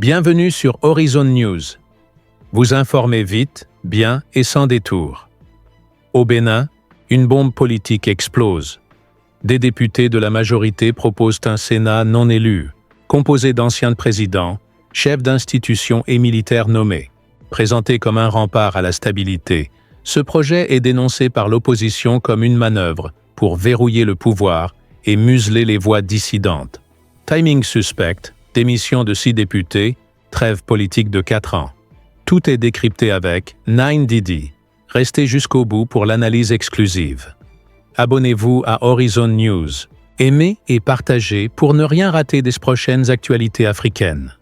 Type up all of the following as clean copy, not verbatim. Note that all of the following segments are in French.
Bienvenue sur Horizon News. Vous informez vite, bien et sans détour. Au Bénin, une bombe politique explose. Des députés de la majorité proposent un Sénat non élu, composé d'anciens présidents, chefs d'institutions et militaires nommés. Présenté comme un rempart à la stabilité, ce projet est dénoncé par l'opposition comme une manœuvre pour verrouiller le pouvoir et museler les voix dissidentes. Timing suspect, démission de 6 députés, trêve politique de 4 ans. Tout est décrypté avec 9DD. Restez jusqu'au bout pour l'analyse exclusive. Abonnez-vous à Horizon News. Aimez et partagez pour ne rien rater des prochaines actualités africaines.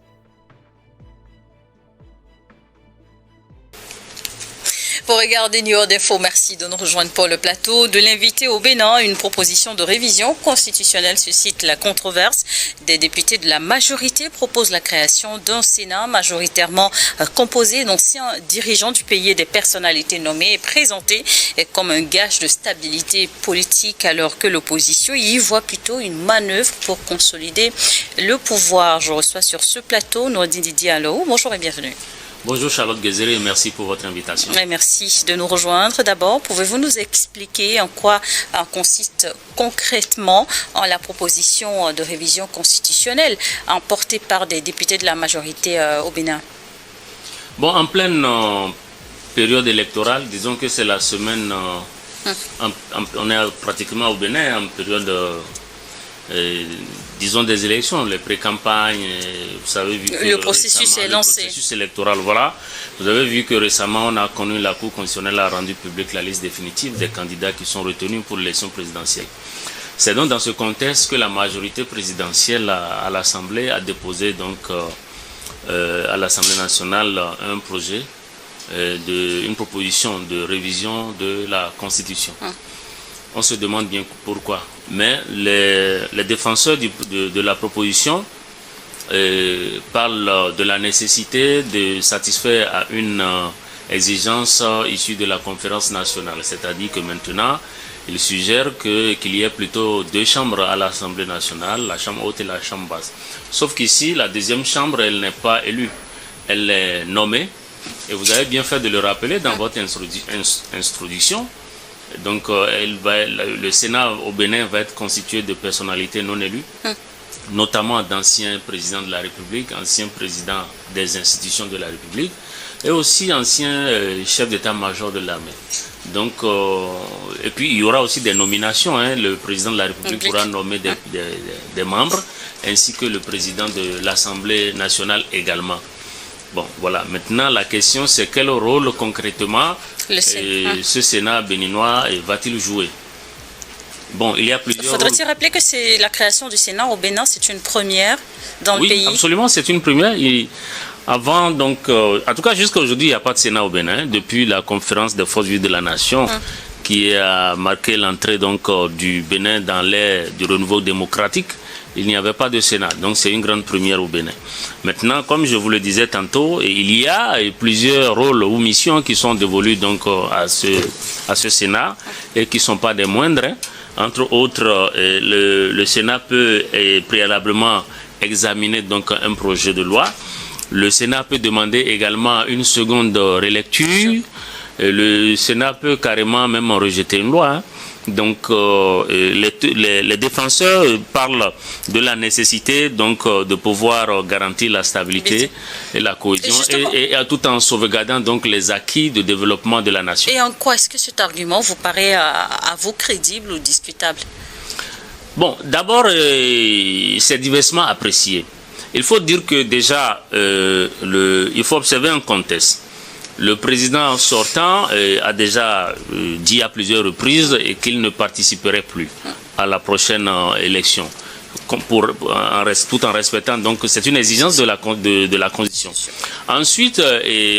Pour regarder New York Info, merci de nous rejoindre pour le plateau. De l'invité au Bénin, une proposition de révision constitutionnelle suscite la controverse. Des députés de la majorité proposent la création d'un Sénat majoritairement composé d'anciens dirigeants du pays et des personnalités nommées et présentées comme un gage de stabilité politique, alors que l'opposition y voit plutôt une manœuvre pour consolider le pouvoir. Je reçois sur ce plateau Nordine Diallo. Bonjour et bienvenue. Bonjour Charlotte Guézéré et merci pour votre invitation. Et merci de nous rejoindre. D'abord, pouvez-vous nous expliquer en quoi consiste concrètement la proposition de révision constitutionnelle portée par des députés de la majorité au Bénin? Bon, en pleine période électorale, disons que c'est la semaine, on est pratiquement au Bénin en période disons des élections, les pré-campagnes, vous savez, vu que le processus est lancé. Le processus électoral, voilà. Vous avez vu que récemment, on a connu, la Cour constitutionnelle a rendu publique la liste définitive des candidats qui sont retenus pour l'élection présidentielle. C'est donc dans ce contexte que la majorité présidentielle à l'Assemblée a déposé donc à l'Assemblée nationale un projet, une proposition de révision de la Constitution. On se demande bien pourquoi. Mais les défenseurs de la proposition parlent de la nécessité de satisfaire à une exigence issue de la conférence nationale. C'est-à-dire que maintenant, ils suggèrent qu'il y ait plutôt 2 chambres à l'Assemblée nationale, la chambre haute et la chambre basse. Sauf qu'ici, la deuxième chambre, elle n'est pas élue. Elle est nommée. Et vous avez bien fait de le rappeler dans votre introduction. Donc, le Sénat au Bénin va être constitué de personnalités non élues, notamment d'anciens présidents de la République, anciens présidents des institutions de la République, et aussi anciens chefs d'état-major de l'armée. Donc, et puis il y aura aussi des nominations. Le président de la République pourra nommer des membres, ainsi que le président de l'Assemblée nationale également. Bon, voilà. Maintenant, la question, c'est quel rôle concrètement ce Sénat béninois va-t-il jouer? Bon, il y a plusieurs... Faudrait-il rappeler que c'est la création du Sénat au Bénin, c'est une première dans le pays? Oui, absolument, c'est une première. Avant, donc, en tout cas, jusqu'à aujourd'hui, il n'y a pas de Sénat au Bénin, depuis la conférence des forces vives de la nation, qui a marqué l'entrée donc du Bénin dans l'ère du renouveau démocratique. Il n'y avait pas de Sénat, donc c'est une grande première au Bénin. Maintenant, comme je vous le disais tantôt, il y a plusieurs rôles ou missions qui sont dévolus donc à ce Sénat et qui ne sont pas des moindres. Entre autres, le Sénat peut préalablement examiner donc un projet de loi. Le Sénat peut demander également une seconde relecture. Le Sénat peut carrément même rejeter une loi. Donc, les défenseurs parlent de la nécessité donc de pouvoir garantir la stabilité et la cohésion et tout en sauvegardant donc les acquis de développement de la nation. Et en quoi est-ce que cet argument vous paraît à vous crédible ou discutable? Bon, d'abord, c'est diversement apprécié. Il faut dire que déjà, il faut observer un contexte. Le président sortant a déjà dit à plusieurs reprises qu'il ne participerait plus à la prochaine élection, tout en respectant. Donc, c'est une exigence de la Constitution. Ensuite,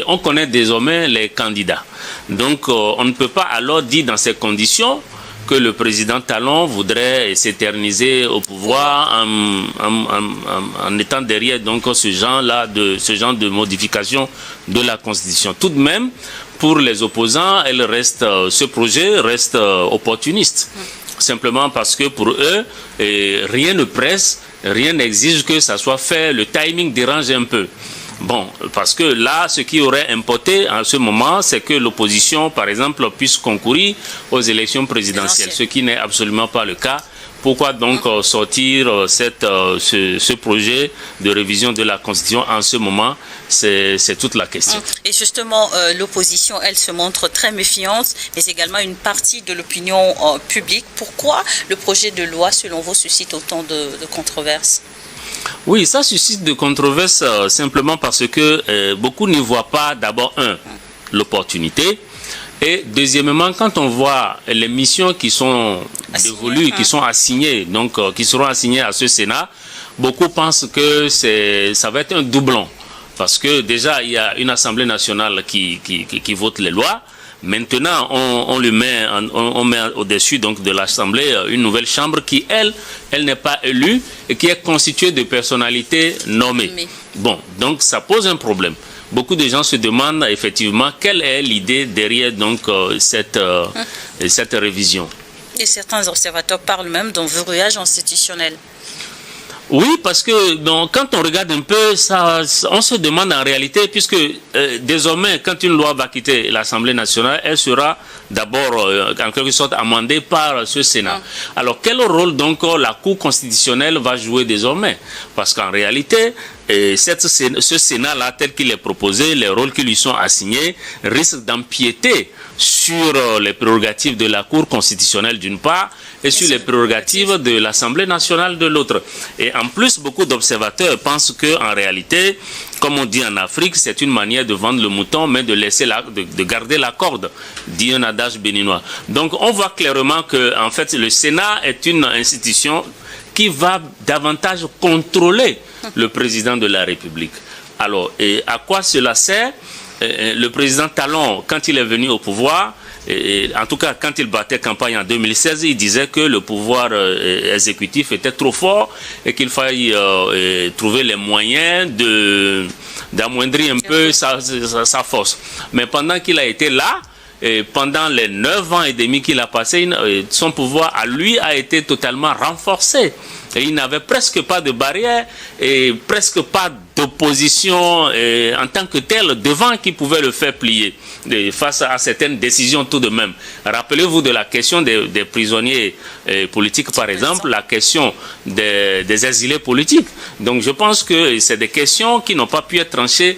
on connaît désormais les candidats. Donc, on ne peut pas alors dire dans ces conditions que le président Talon voudrait s'éterniser au pouvoir en étant derrière donc ce genre de modification de la Constitution. Tout de même, pour les opposants, ce projet reste opportuniste. simplement parce que pour eux, rien ne presse, rien n'exige que ça soit fait, le timing dérange un peu. Bon, parce que là, ce qui aurait importé en ce moment, c'est que l'opposition, par exemple, puisse concourir aux élections présidentielles, ce qui n'est absolument pas le cas. Pourquoi donc sortir ce projet de révision de la Constitution en ce moment? C'est toute la question. Et justement, l'opposition, elle se montre très méfiante, mais également une partie de l'opinion publique. Pourquoi le projet de loi, selon vous, suscite autant de controverses? Oui, ça suscite de controverses simplement parce que beaucoup n'y voient pas d'abord, l'opportunité. Et deuxièmement, quand on voit les missions qui sont dévolues, qui sont assignées, donc qui seront assignées à ce Sénat, beaucoup pensent que ça va être un doublon. Parce que déjà, il y a une Assemblée nationale qui vote les lois. Maintenant, on met au-dessus donc de l'Assemblée une nouvelle chambre qui, elle n'est pas élue et qui est constituée de personnalités nommées. Bon, donc ça pose un problème. Beaucoup de gens se demandent effectivement quelle est l'idée derrière donc cette révision. Et certains observateurs parlent même d'un verrouillage institutionnel. Oui, parce que quand on regarde un peu, on se demande en réalité, puisque désormais, quand une loi va quitter l'Assemblée nationale, elle sera d'abord en quelque sorte amendée par ce Sénat. Alors, quel rôle donc la Cour constitutionnelle va jouer désormais? Parce qu'en réalité, ce Sénat-là, tel qu'il est proposé, les rôles qui lui sont assignés, risquent d'empiéter sur les prérogatives de la Cour constitutionnelle d'une part et sur les prérogatives de l'Assemblée nationale de l'autre. Et en plus, beaucoup d'observateurs pensent qu'en réalité, comme on dit en Afrique, c'est une manière de vendre le mouton, mais de laisser de garder la corde, dit un adage béninois. Donc on voit clairement que en fait, le Sénat est une institution qui va davantage contrôler le président de la République. Alors, et à quoi cela sert? Le président Talon, quand il est venu au pouvoir, en tout cas quand il battait campagne en 2016, il disait que le pouvoir exécutif était trop fort et qu'il fallait trouver les moyens d'amoindrir un peu sa force. Mais pendant qu'il a été là, et pendant les 9 ans et demi qu'il a passé, son pouvoir à lui a été totalement renforcé. Et il n'avait presque pas de barrière et presque pas d'opposition en tant que telle devant qui pouvait le faire plier face à certaines décisions tout de même. Rappelez-vous de la question des prisonniers politiques, par exemple, la question des exilés politiques. Donc je pense que c'est des questions qui n'ont pas pu être tranchées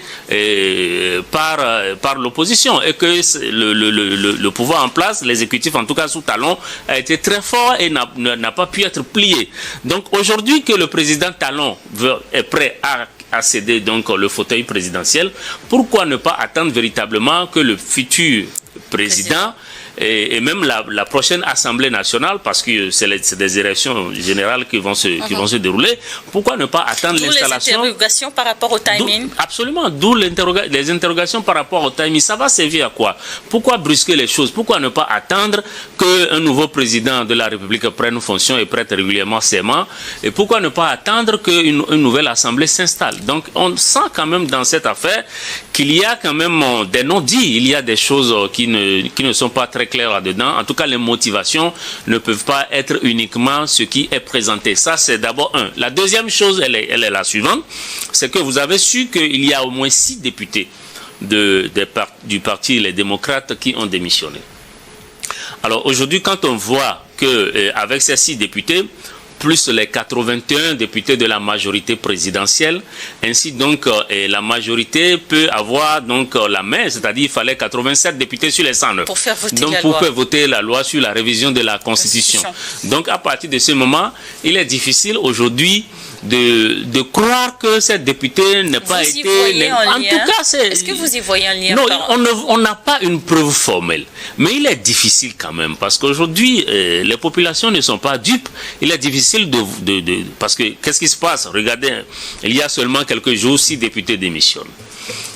par l'opposition et que le pouvoir en place, l'exécutif en tout cas sous Talon, a été très fort et n'a pas pu être plié. Donc aujourd'hui que le président Talon est prêt à céder donc le fauteuil présidentiel, pourquoi ne pas attendre véritablement que le futur président et même la prochaine Assemblée nationale, parce que c'est des élections générales qui vont se dérouler, pourquoi ne pas attendre l'installation? Les interrogations par rapport au timing. Absolument, d'où les interrogations par rapport au timing. Ça va servir à quoi? Pourquoi brusquer les choses? Pourquoi ne pas attendre qu'un nouveau président de la République prenne fonction et prête régulièrement serment? Et pourquoi ne pas attendre qu'une nouvelle Assemblée s'installe? Donc on sent quand même dans cette affaire qu'il y a quand même des non-dits, il y a des choses qui ne sont pas très claires là-dedans. En tout cas, les motivations ne peuvent pas être uniquement ce qui est présenté. Ça, c'est d'abord un. La deuxième chose, elle est la suivante, c'est que vous avez su qu'il y a au moins 6 députés du parti Les Démocrates qui ont démissionné. Alors aujourd'hui, quand on voit qu'avec ces 6 députés, plus les 81 députés de la majorité présidentielle. Ainsi donc, la majorité peut avoir donc la main, c'est-à-dire il fallait 87 députés sur les 109. Pour faire voter donc, pour faire voter la loi sur la révision de la Constitution. Donc, à partir de ce moment, il est difficile aujourd'hui de croire que cette députée n'a pas été... En tout cas, est-ce que vous y voyez un lien? Non, on n'a pas une preuve formelle. Mais il est difficile quand même, parce qu'aujourd'hui, les populations ne sont pas dupes. Il est difficile parce que qu'est-ce qui se passe? Regardez, il y a seulement quelques jours, 6 députés démissionnent.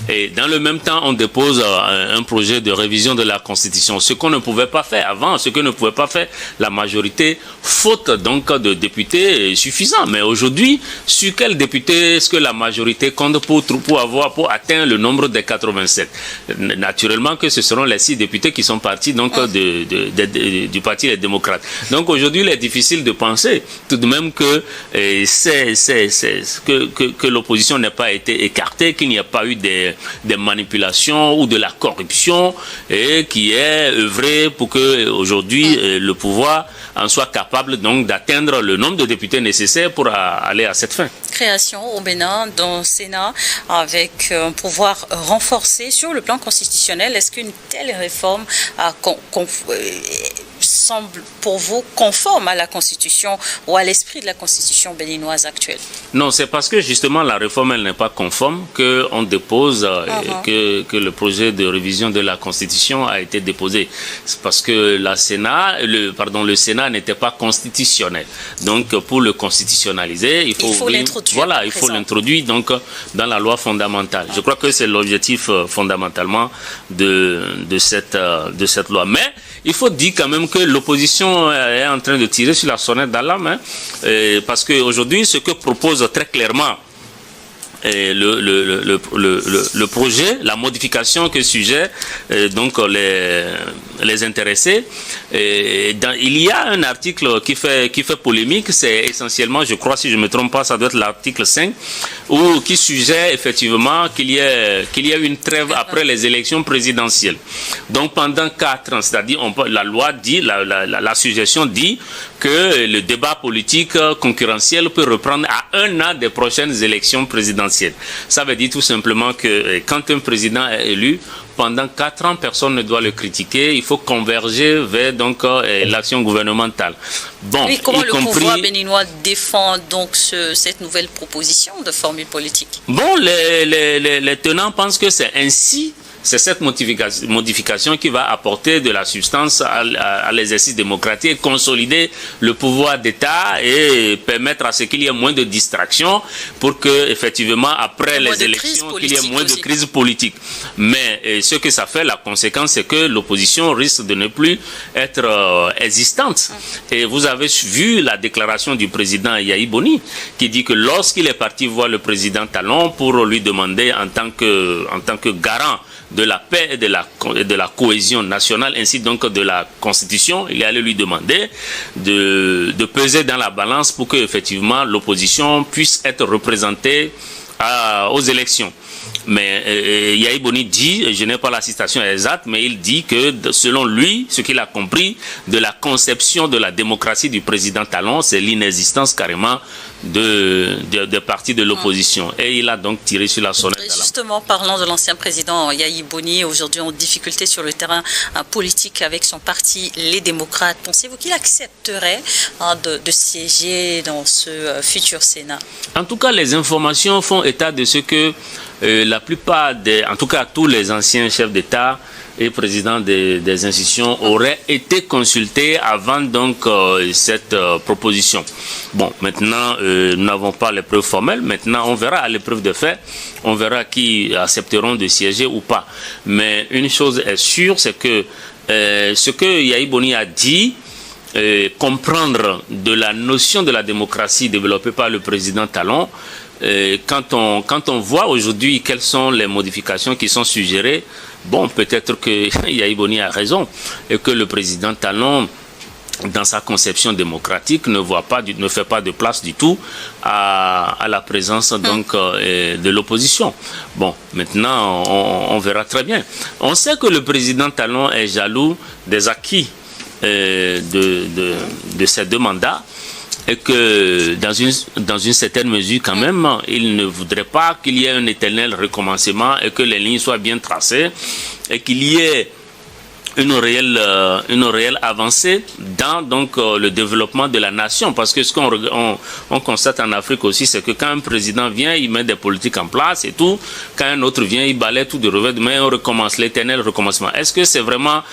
Et dans le même temps, on dépose un projet de révision de la Constitution. Ce qu'on ne pouvait pas faire avant, ce que ne pouvait pas faire la majorité, faute donc de députés suffisants. Mais aujourd'hui, sur quel député est-ce que la majorité compte pour atteindre le nombre des 87? Naturellement que ce seront les 6 députés qui sont partis donc du Parti des démocrates. Donc aujourd'hui, il est difficile de penser tout de même que que l'opposition n'ait pas été écartée, qu'il n'y a pas eu des manipulations ou de la corruption, et qui est œuvré pour que aujourd'hui le pouvoir en soit capable donc d'atteindre le nombre de députés nécessaires pour aller à cette fin. Création au Bénin d'un Sénat avec un pouvoir renforcé sur le plan constitutionnel. Est-ce qu'une telle réforme semble pour vous conforme à la Constitution ou à l'esprit de la Constitution béninoise actuelle? Non, c'est parce que justement la réforme elle n'est pas conforme qu'on dépose, que le projet de révision de la Constitution a été déposé. C'est parce que le Sénat n'était pas constitutionnel. Donc pour le constitutionnaliser, il faut l'introduire donc dans la loi fondamentale. Je crois que c'est l'objectif fondamentalement de cette loi. Mais il faut dire quand même que l'opposition est en train de tirer sur la sonnette d'alarme, parce qu'aujourd'hui, ce que propose très clairement le projet, la modification que suggèrent donc les intéressés, il y a un article qui fait polémique, c'est essentiellement, je crois, si je ne me trompe pas, ça doit être l'article 5, qui suggère effectivement qu'il y ait une trêve après les élections présidentielles. Donc pendant 4 ans, c'est-à-dire la loi dit, la suggestion dit que le débat politique concurrentiel peut reprendre à 1 an des prochaines élections présidentielles. Ça veut dire tout simplement que quand un président est élu, pendant 4 ans, personne ne doit le critiquer. Il faut converger vers donc l'action gouvernementale. Bon, oui, comment le pouvoir béninois défend donc cette nouvelle proposition de formule politique? Bon, les tenants pensent que c'est ainsi. C'est cette modification qui va apporter de la substance à l'exercice démocratique, consolider le pouvoir d'État et permettre à ce qu'il y ait moins de distractions pour que, effectivement, après les élections, qu'il y ait moins de crise politique. Mais ce que ça fait, la conséquence, c'est que l'opposition risque de ne plus être existante. Et vous avez vu la déclaration du président Yahi Boni qui dit que lorsqu'il est parti voir le président Talon pour lui demander en tant que garant de la paix et de la cohésion nationale, ainsi donc de la Constitution, il est allé lui demander de peser dans la balance pour que effectivement l'opposition puisse être représentée aux élections. Mais Yahi Boni dit, je n'ai pas la citation exacte, mais il dit que selon lui, ce qu'il a compris de la conception de la démocratie du président Talon, c'est l'inexistence carrément des partis de l'opposition. Et il a donc tiré sur la sonnette d'alarme. Justement, parlant de l'ancien président Yahi Boni, aujourd'hui en difficulté sur le terrain politique avec son parti, les démocrates, pensez-vous qu'il accepterait de siéger dans ce futur Sénat? En tout cas, les informations font état de ce que la plupart en tout cas tous les anciens chefs d'État et présidents des institutions auraient été consultés avant donc cette proposition. Bon, maintenant, nous n'avons pas les preuves formelles. Maintenant, on verra à l'épreuve de fait. On verra qui accepteront de siéger ou pas. Mais une chose est sûre, c'est que ce que Yahi Boni a dit, comprendre de la notion de la démocratie développée par le président Talon, quand on voit aujourd'hui quelles sont les modifications qui sont suggérées, bon, peut-être que Yahi Boni a raison et que le président Talon, dans sa conception démocratique, ne fait pas de place du tout à la présence donc de l'opposition. Bon, maintenant, on verra très bien. On sait que le président Talon est jaloux des acquis de ces 2 mandats. Et que dans une certaine mesure quand même, il ne voudrait pas qu'il y ait un éternel recommencement et que les lignes soient bien tracées et qu'il y ait une réelle avancée dans donc le développement de la nation, parce que ce qu'on constate en Afrique aussi, c'est que quand un président vient, il met des politiques en place et tout, quand un autre vient, il balaie tout de revers de main, on recommence, l'éternel recommencement. Est-ce que c'est vraiment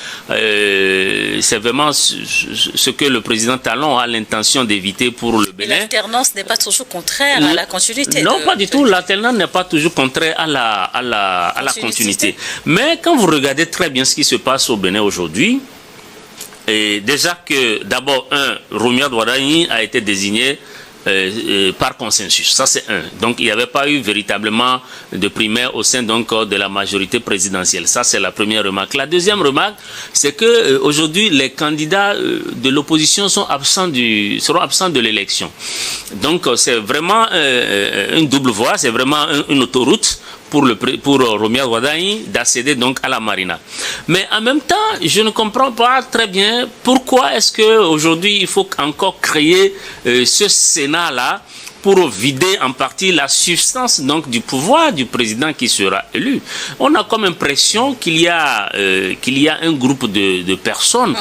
ce que le président Talon a l'intention d'éviter pour le Bénin. L'alternance n'est pas toujours contraire à la continuité. Non, pas du tout. L'alternance n'est pas toujours contraire à la continuité. Mais quand vous regardez très bien ce qui se passe au Bénin aujourd'hui, et déjà que d'abord, Romuald Wardani a été désigné par consensus, ça c'est un. Donc il n'y avait pas eu véritablement de primaire au sein donc de la majorité présidentielle. Ça c'est la première remarque. La deuxième remarque, c'est que aujourd'hui les candidats de l'opposition seront absents de l'élection. Donc c'est vraiment une double voie, c'est vraiment une autoroute pour Romuald Wardani d'accéder donc à la Marina. Mais en même temps, je ne comprends pas très bien pourquoi est-ce qu'aujourd'hui il faut encore créer ce Sénat-là pour vider en partie la substance donc du pouvoir du président qui sera élu. On a comme impression qu'il y a un groupe de personnes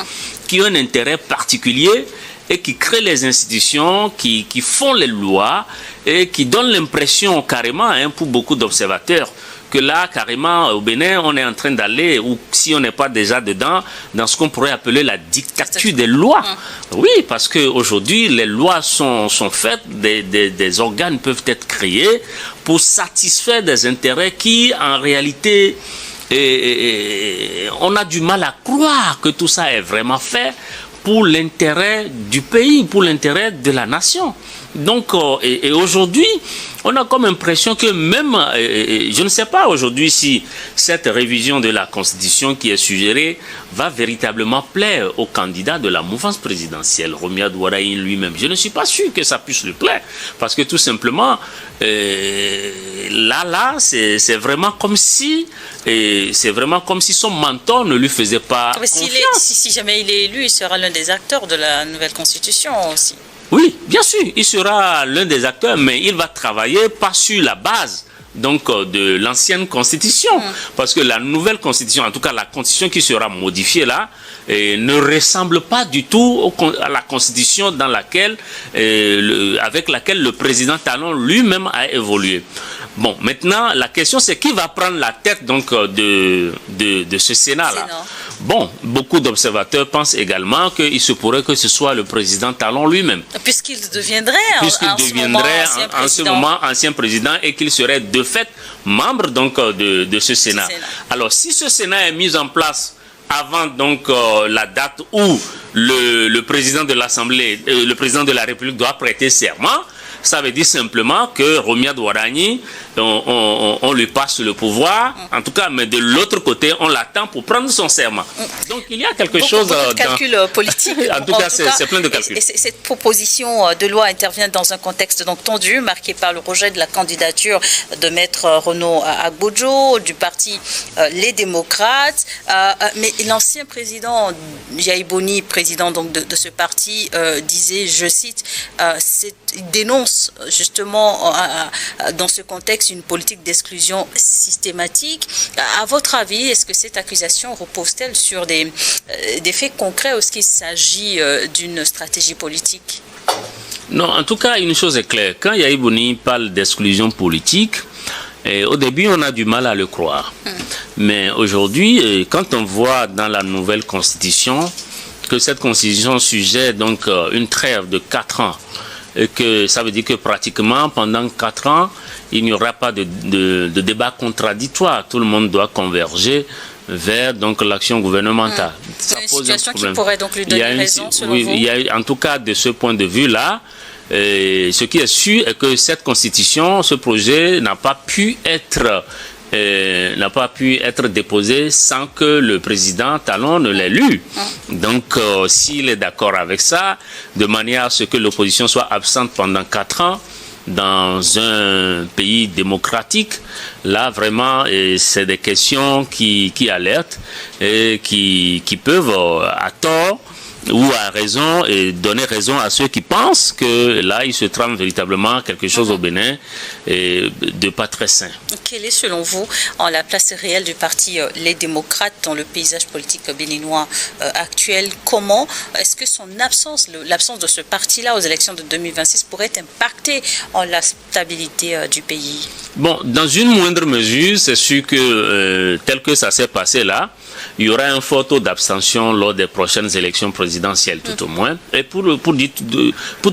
qui ont un intérêt particulier et qui créent les institutions, qui font les lois et qui donnent l'impression carrément pour beaucoup d'observateurs que là, carrément, au Bénin, on est en train d'aller, ou si on n'est pas déjà dedans, dans ce qu'on pourrait appeler la dictature des lois. Oui, parce qu'aujourd'hui, les lois sont faites, des organes peuvent être créés pour satisfaire des intérêts qui, en réalité, on a du mal à croire que tout ça est vraiment fait pour l'intérêt du pays, pour l'intérêt de la nation. Donc, et aujourd'hui, on a comme impression que même, je ne sais pas aujourd'hui si cette révision de la Constitution qui est suggérée va véritablement plaire au candidat de la mouvance présidentielle, Romuald Wardani lui-même. Je ne suis pas sûr que ça puisse lui plaire, parce que tout simplement, là, c'est vraiment comme si son mentor ne lui faisait pas confiance. Si jamais il est élu, il sera l'un des acteurs de la nouvelle Constitution aussi. Oui, bien sûr, il sera l'un des acteurs, mais il va travailler pas sur la base donc de l'ancienne constitution, parce que la nouvelle constitution, en tout cas la constitution qui sera modifiée là, ne ressemble pas du tout à la constitution dans laquelle, avec laquelle le président Talon lui-même a évolué. Bon, maintenant la question c'est qui va prendre la tête donc de ce Sénat là. Bon, beaucoup d'observateurs pensent également qu'il se pourrait que ce soit le président Talon lui-même. Puisqu'il deviendrait en ce moment ancien président et qu'il serait de fait membre donc de ce Sénat. Alors si ce Sénat est mis en place avant donc la date où le président de l'Assemblée, le président de la République doit prêter serment, ça veut dire simplement que Romuald Wardani, on lui passe le pouvoir, en tout cas, mais de l'autre côté, on l'attend pour prendre son serment. Donc il y a quelque chose de calcul politique. En tout cas, c'est plein de calculs. Et cette proposition de loi intervient dans un contexte donc tendu, marqué par le rejet de la candidature de Maître Renaud Agbojo, du parti Les Démocrates. Mais l'ancien président Yahi Boni, président donc de ce parti, disait, je cite, il dénonce justement dans ce contexte une politique d'exclusion systématique. À votre avis, est-ce que cette accusation repose-t-elle sur des faits concrets ou est-ce qu'il s'agit d'une stratégie politique? Non, en tout cas, une chose est claire. Quand Yahi Boni parle d'exclusion politique, au début, on a du mal à le croire. Mais aujourd'hui, quand on voit dans la nouvelle constitution que cette constitution suggère donc une trêve de 4 ans, et que ça veut dire que pratiquement pendant 4 ans, il n'y aura pas de débat contradictoire. Tout le monde doit converger vers donc l'action gouvernementale. C'est une situation qui pourrait donc lui donner raison, selon vous? Il y a, en tout cas, de ce point de vue-là, ce qui est sûr est que cette constitution, ce projet n'a pas pu être déposé sans que le président Talon ne l'ait lu. Donc, s'il est d'accord avec ça, de manière à ce que l'opposition soit absente pendant 4 ans dans un pays démocratique, là, vraiment, c'est des questions qui alertent et qui peuvent, à tort ou à raison, et donner raison à ceux qui pensent que là, il se trame véritablement quelque chose au Bénin de pas très sain. Quelle est, selon vous, la place réelle du parti Les Démocrates dans le paysage politique béninois actuel? Comment est-ce que l'absence de ce parti-là aux élections de 2026 pourrait impacter la stabilité du pays? Bon, dans une moindre mesure, c'est sûr que tel que ça s'est passé là, il y aura un fort taux d'abstention lors des prochaines élections présidentielles présidentielle, tout au moins, et pour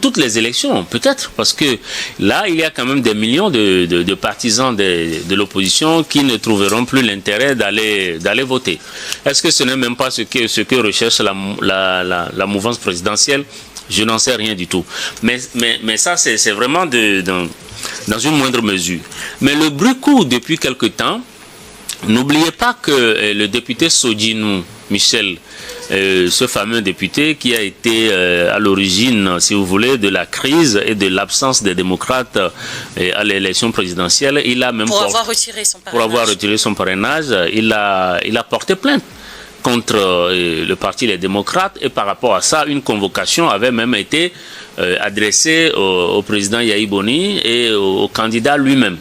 toutes les élections, peut-être, parce que là, il y a quand même des millions de partisans de l'opposition qui ne trouveront plus l'intérêt d'aller voter. Est-ce que ce n'est même pas ce que recherche la mouvance présidentielle? Je n'en sais rien du tout. Mais ça, c'est vraiment dans une moindre mesure. Mais le bruit court depuis quelque temps. N'oubliez pas que le député Sodinou Michel, ce fameux député qui a été à l'origine, si vous voulez, de la crise et de l'absence des démocrates à l'élection présidentielle, il a même pour avoir retiré son parrainage, il a porté plainte contre le parti Les Démocrates, et par rapport à ça, une convocation avait même été adressée au président Yahi Boni et au candidat lui-même.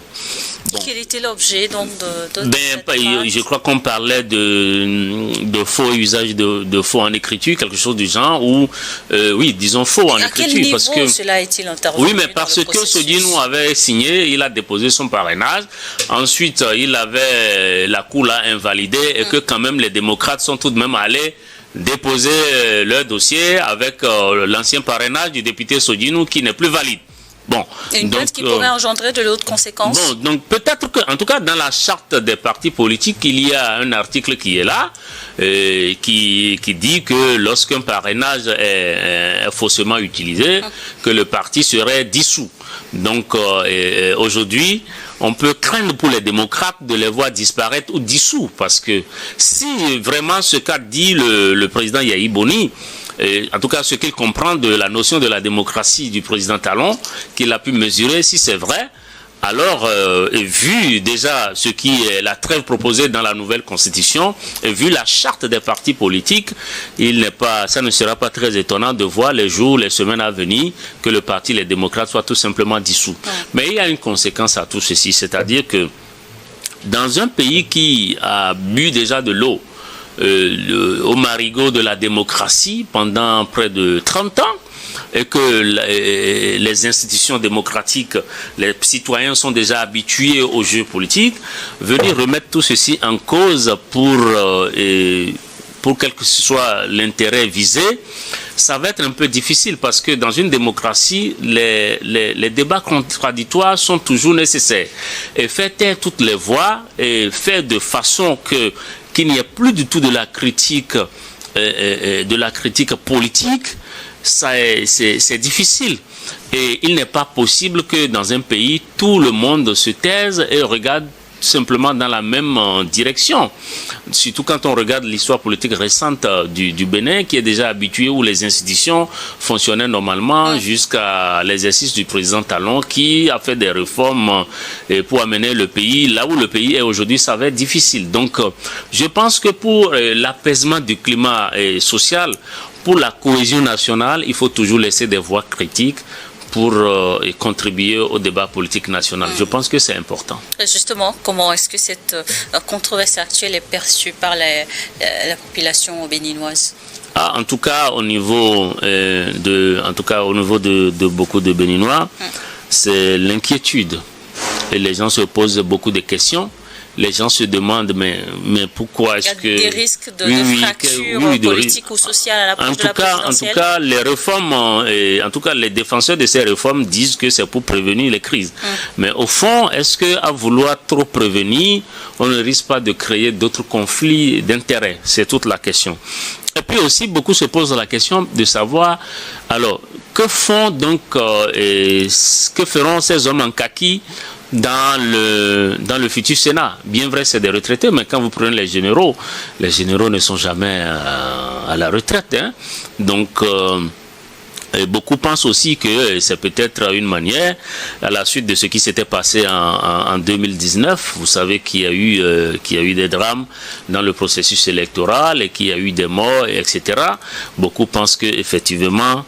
Bon. Quel était l'objet donc je crois qu'on parlait de faux usage de faux en écriture, quelque chose du genre, ou oui, disons faux en écriture. À quel niveau parce que cela est-il intervenu? Oui, mais parce que Sodinou avait signé, il a déposé son parrainage. Ensuite, il avait la Cour l'a invalidé et que quand même les démocrates sont tout de même allés déposer leur dossier avec l'ancien parrainage du député Sodinou qui n'est plus valide. Bon, une plainte qui pourrait engendrer de l'autre conséquence. Bon, donc peut-être que, en tout cas, dans la charte des partis politiques, il y a un article qui est là, qui dit que lorsqu'un parrainage est faussement utilisé, que le parti serait dissous. Donc aujourd'hui, on peut craindre pour les démocrates de les voir disparaître ou dissous, parce que si vraiment ce qu'a dit le président Yahi Boni, en tout cas ce qu'il comprend de la notion de la démocratie du président Talon, qu'il a pu mesurer, si c'est vrai, alors, vu déjà ce qui est la trêve proposée dans la nouvelle constitution, et vu la charte des partis politiques, ça ne sera pas très étonnant de voir les jours, les semaines à venir, que le parti Les Démocrates soit tout simplement dissous. Mais il y a une conséquence à tout ceci, c'est-à-dire que dans un pays qui a bu déjà de l'eau, au marigot de la démocratie pendant près de 30 ans, et que les institutions démocratiques, les citoyens sont déjà habitués au jeu politique, venir remettre tout ceci en cause pour quel que soit l'intérêt visé, ça va être un peu difficile parce que dans une démocratie, les débats contradictoires sont toujours nécessaires. Et faire taire toutes les voix et faire de façon qu'il n'y ait plus du tout de la critique politique, c'est difficile. Et il n'est pas possible que dans un pays, tout le monde se taise et regarde simplement dans la même direction. Surtout quand on regarde l'histoire politique récente du Bénin, qui est déjà habitué où les institutions fonctionnaient normalement jusqu'à l'exercice du président Talon, qui a fait des réformes pour amener le pays là où le pays est aujourd'hui. Ça va être difficile. Donc, je pense que pour l'apaisement du climat social, pour la cohésion nationale, il faut toujours laisser des voix critiques pour contribuer au débat politique national. Je pense que c'est important. Justement, comment est-ce que cette controverse actuelle est perçue par la population béninoise? En tout cas, au niveau de beaucoup de Béninois, c'est l'inquiétude. Et les gens se posent beaucoup de questions. Les gens se demandent, mais pourquoi est-ce que... Il y a des risques de fracture politique ou sociale à l'approche de la présidentielle. En tout cas, les réformes, en tout cas, les défenseurs de ces réformes disent que c'est pour prévenir les crises. Mais au fond, est-ce qu'à vouloir trop prévenir, on ne risque pas de créer d'autres conflits d'intérêts? C'est toute la question. Et puis aussi, beaucoup se posent la question de savoir, alors, que font donc, que feront ces hommes en kaki dans le futur Sénat? Bien vrai, c'est des retraités, mais quand vous prenez les généraux ne sont jamais à la retraite. Hein. Donc, beaucoup pensent aussi que c'est peut-être une manière, à la suite de ce qui s'était passé en 2019, vous savez qu'il y a eu des drames dans le processus électoral et qu'il y a eu des morts, etc. Beaucoup pensent que effectivement,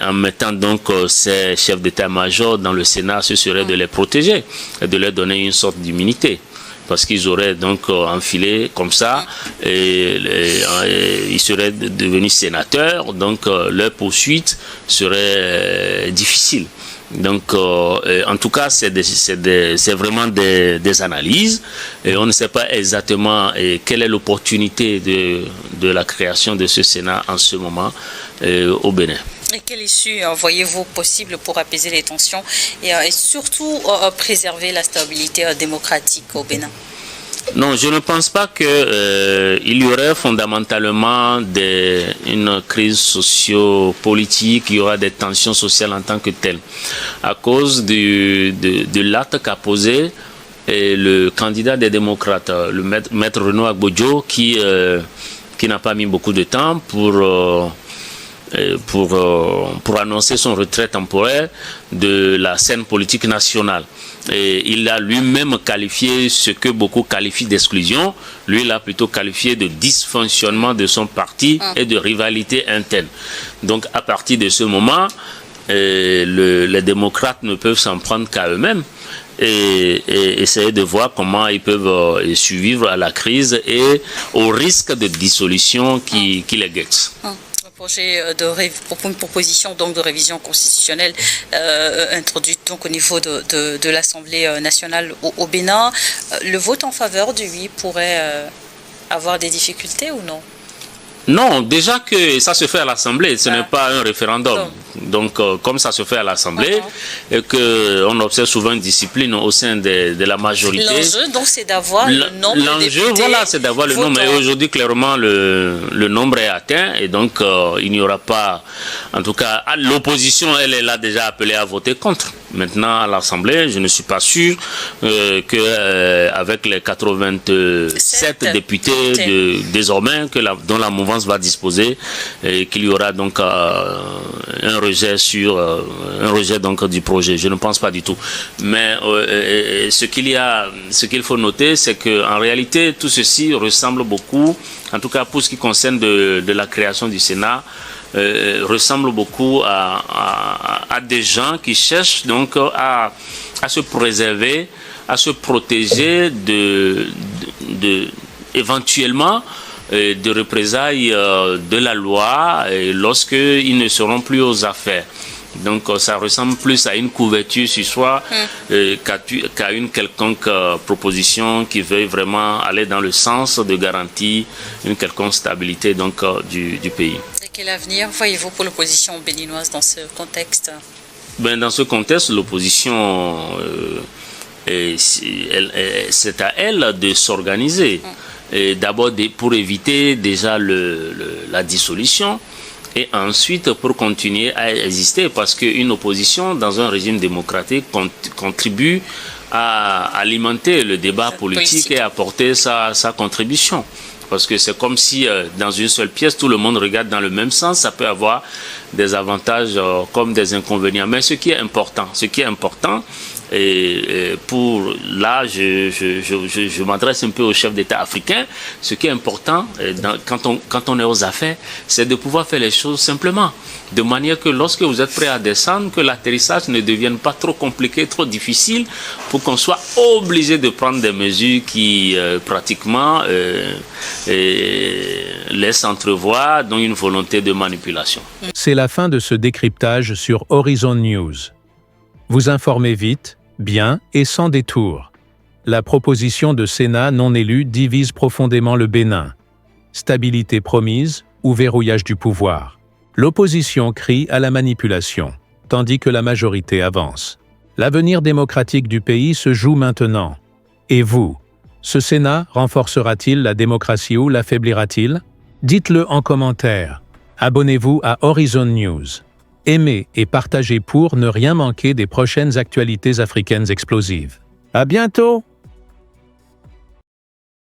en mettant donc ces chefs d'état-major dans le Sénat, ce serait de les protéger et de leur donner une sorte d'immunité. Parce qu'ils auraient donc enfilé comme ça, et ils seraient devenus sénateurs, donc leur poursuite serait difficile. Donc, en tout cas, c'est vraiment des analyses. Et on ne sait pas exactement quelle est l'opportunité de la création de ce Sénat en ce moment au Bénin. Et quelle issue voyez-vous possible pour apaiser les tensions et surtout préserver la stabilité démocratique au Bénin? Non, je ne pense pas qu'il y aurait fondamentalement une crise socio-politique, il y aura des tensions sociales en tant que telles. À cause de l'acte qu'a posé le candidat des démocrates, le maître Renaud Agbodjo, qui n'a pas mis beaucoup de temps pour annoncer son retrait temporaire de la scène politique nationale. Et il a lui-même qualifié ce que beaucoup qualifient d'exclusion. Lui, il a plutôt qualifié de dysfonctionnement de son parti et de rivalité interne. Donc, à partir de ce moment, les démocrates ne peuvent s'en prendre qu'à eux-mêmes et essayer de voir comment ils peuvent survivre à la crise et au risque de dissolution qui les guette. Une proposition donc de révision constitutionnelle introduite donc au niveau de l'Assemblée nationale au Bénin. Le vote en faveur du oui pourrait avoir des difficultés ou non? Non, déjà que ça se fait à l'Assemblée, ce n'est pas un référendum. Donc, comme ça se fait à l'Assemblée, et qu'on observe souvent une discipline au sein de la majorité. L'enjeu, donc, c'est d'avoir le nombre de députés. L'enjeu, voilà, c'est d'avoir le nombre. Et aujourd'hui, clairement, le nombre est atteint. Et donc, il n'y aura pas... En tout cas, l'opposition, elle est là déjà appelée à voter contre. Maintenant, à l'Assemblée, je ne suis pas sûr qu'avec les 87 députés désormais dont la mouvance va disposer, et qu'il y aura donc un rejet donc du projet. Je ne pense pas du tout. Mais ce qu'il faut noter, c'est que en réalité, tout ceci ressemble beaucoup, en tout cas pour ce qui concerne de la création du Sénat, ressemble beaucoup à des gens qui cherchent donc à se préserver, à se protéger éventuellement de représailles de la loi lorsqu'ils ne seront plus aux affaires. Donc ça ressemble plus à une couverture sur soi qu'à une quelconque proposition qui veuille vraiment aller dans le sens de garantir une quelconque stabilité donc, du pays. Et quel avenir voyez-vous pour l'opposition béninoise dans ce contexte? Dans ce contexte, l'opposition, c'est à elle de s'organiser. D'abord pour éviter déjà la dissolution et ensuite pour continuer à exister, parce qu'une opposition dans un régime démocratique contribue à alimenter le débat politique et à apporter sa contribution. Parce que c'est comme si dans une seule pièce, tout le monde regarde dans le même sens. Ça peut avoir des avantages comme des inconvénients. Mais ce qui est important, et pour là, je m'adresse un peu aux chefs d'État africains. Ce qui est important quand on est aux affaires, c'est de pouvoir faire les choses simplement, de manière que lorsque vous êtes prêt à descendre, que l'atterrissage ne devienne pas trop compliqué, trop difficile, pour qu'on soit obligé de prendre des mesures qui pratiquement laissent entrevoir dans une volonté de manipulation. C'est la fin de ce décryptage sur Horizon News. Vous informez vite, bien et sans détour. La proposition de Sénat non élu divise profondément le Bénin. Stabilité promise ou verrouillage du pouvoir. L'opposition crie à la manipulation, tandis que la majorité avance. L'avenir démocratique du pays se joue maintenant. Et vous, ce Sénat renforcera-t-il la démocratie ou l'affaiblira-t-il? Dites-le en commentaire. Abonnez-vous à Horizon News. Aimez et partagez pour ne rien manquer des prochaines actualités africaines explosives. À bientôt!